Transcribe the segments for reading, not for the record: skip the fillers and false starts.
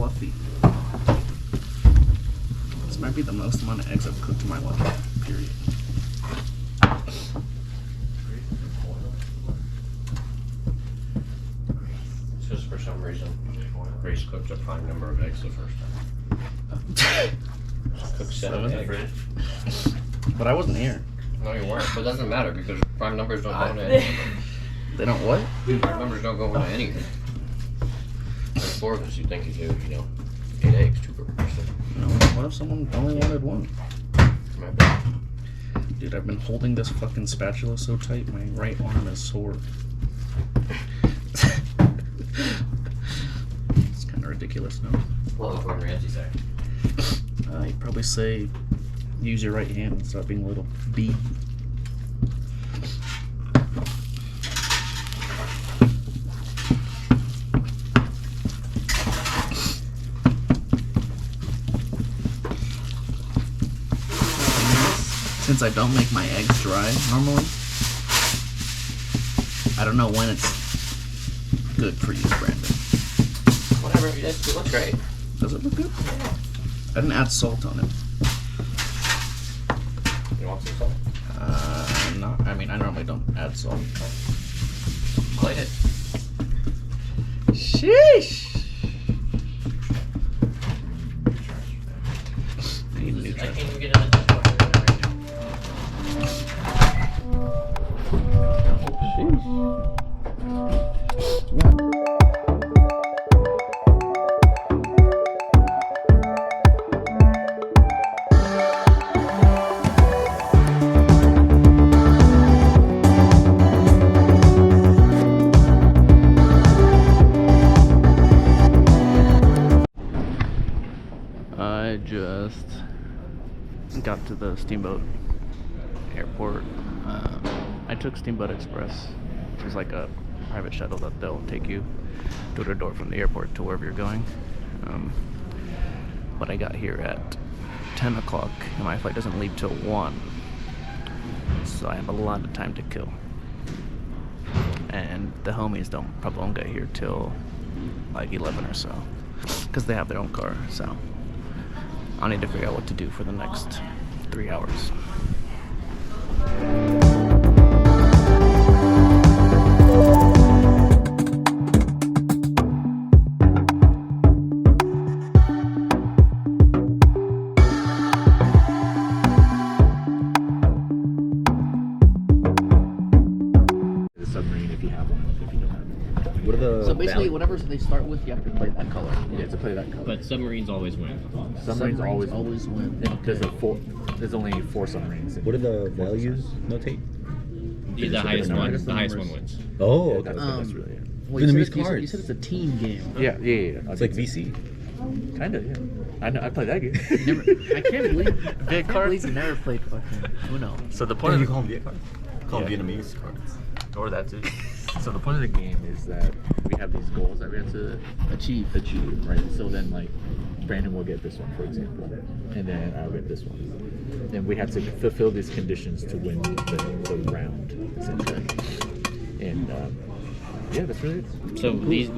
fluffy. This might be the most amount of eggs I've cooked in my life, period. It's just for some reason, Grace cooked a prime number of eggs the first time. Cooked 7 eggs. But I wasn't here. No, you weren't. But it doesn't matter because prime numbers don't go into anything. They don't what? Prime numbers don't go into anything. There's 4 of us, you think you do, 8 eggs, 2 per person. No, what if someone only wanted 1? Dude, I've been holding this fucking spatula so tight, my right arm is sore. It's kind of ridiculous, no? What would Gordon Ramsay say? He'd probably say, use your right hand and stop being a little bee. Since I don't make my eggs dry normally, I don't know when it's good for you, Brandon. Whatever, it looks great. Does it look good? Yeah. I didn't add salt on it. You want some salt? No, I mean, I normally don't add salt. Light it. Sheesh! I need a new I trash. can't even get in the dishwasher right now. I just got to the Steamboat airport. I took Steamboat Express, which is like a private shuttle that they'll take you door to door from the airport to wherever you're going. But I got here at 10 o'clock and my flight doesn't leave till 1. So I have a lot of time to kill. And the homies probably won't get here till like 11 or so, because they have their own car. So I'll need to figure out what to do for the next 3 hours. The submarine, if you have one, if you don't have one. What are the So basically, whatever they start with, you have to play that color. Yeah, to play that color. But submarines always win. Submarines always win. There's only 4 submarines. What are the values notate? The highest one wins. Oh, Yeah, okay. that's really it. Well, Vietnamese you cards. said it's a team game. Yeah. It's like VC. Kinda, yeah. I know. I play that game. I can't believe you never played fucking Uno. So the What point do of you call them? Viet cards? Call them Yeah. Vietnamese cards. or that too. So the point of the game is that we have these goals that we have to Achieve. right? So then, like, Brandon will get this one, for example, and then I'll get this one. And we have to fulfill these conditions to win the round, essentially. And yeah, that's really it. So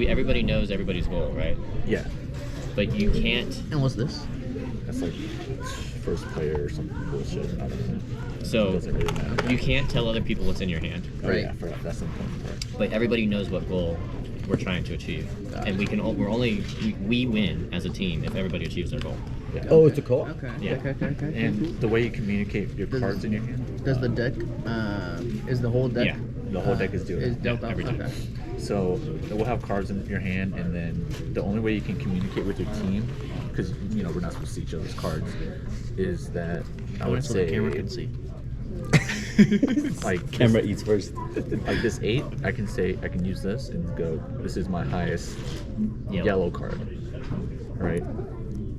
everybody knows everybody's goal, right? Yeah, But you can't. And what's this? that's like first player or some bullshit. I don't know. It So doesn't really matter. you can't tell other people what's in your hand. Oh, Right. yeah, that's the important part. But everybody knows what goal we're trying to achieve, and we win as a team if everybody achieves their goal. Yeah. Oh, it's a co-op? Okay. Yeah. Okay. And the way you communicate your cards in your hand, Does the deck, is the whole deck? Yeah. the whole deck is doing Is it. dealt Yeah, out? every time. Okay. So we'll have cards in your hand, and then the only way you can communicate with your team, because we're not supposed to see each other's cards, is that I would So say the camera can see. like Camera eats first. like this 8, I can use this and go, this is my highest yellow card, right?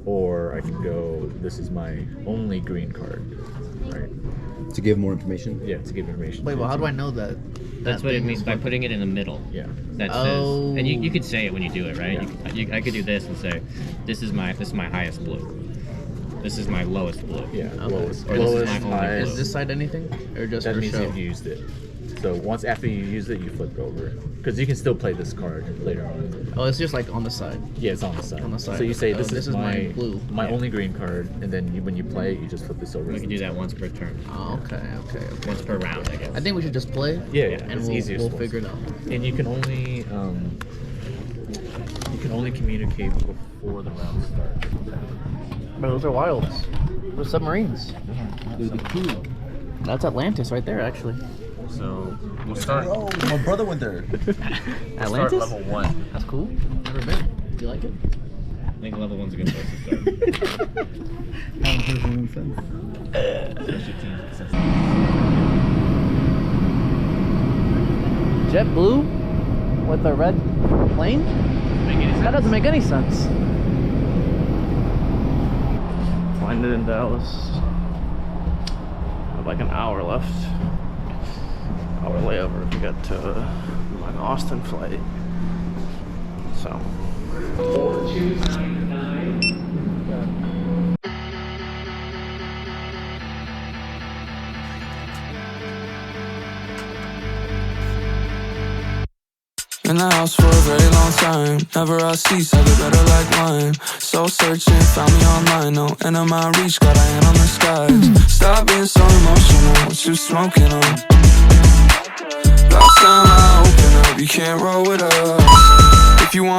Or I can go, this is my only green card, right? To give more information? Yeah, to give information. Wait, well, how do I know that? That's what it means by putting it in the middle. Yeah. That Oh. says, and you could say it when you do it, right? Yeah. I could do this and say, this is my highest blue. This is my lowest blue. Yeah, Okay. lowest. Or this is Lowest, my only highest. Is this side anything? Or just That for means show? you've used it. So once after you use it, you flip it over because you can still play this card later on. Oh, it's just like on the side. Yeah, it's on the side. On the side. So you say Oh, this is my blue. my only green card, and then when you play it, you just flip this over. We can do that once per turn. Oh, okay. Once per round, I guess. I think we should just play. Yeah, And it's we'll, easier. we'll figure it out. And you can only communicate before the round starts. Bro, those are wilds. Those submarines. Dude, cool. That's Atlantis right there, actually. So we'll start. Oh, my brother went there. Atlantis? Start level 1. That's cool. Never been. Do you like it? I think level 1's a good place to start. Especially teams. JetBlue with a red plane? That doesn't make any sense. Landed in Dallas. I have like an hour left. Hour layover to get to my Austin flight. So. In the house for a very long time. Never I cease, I get better like wine. Soul searching, found me online. No end of my reach, got a hand on the skies. Stop being so emotional, what you smoking on? Last time I open up, you can't roll with us. If you want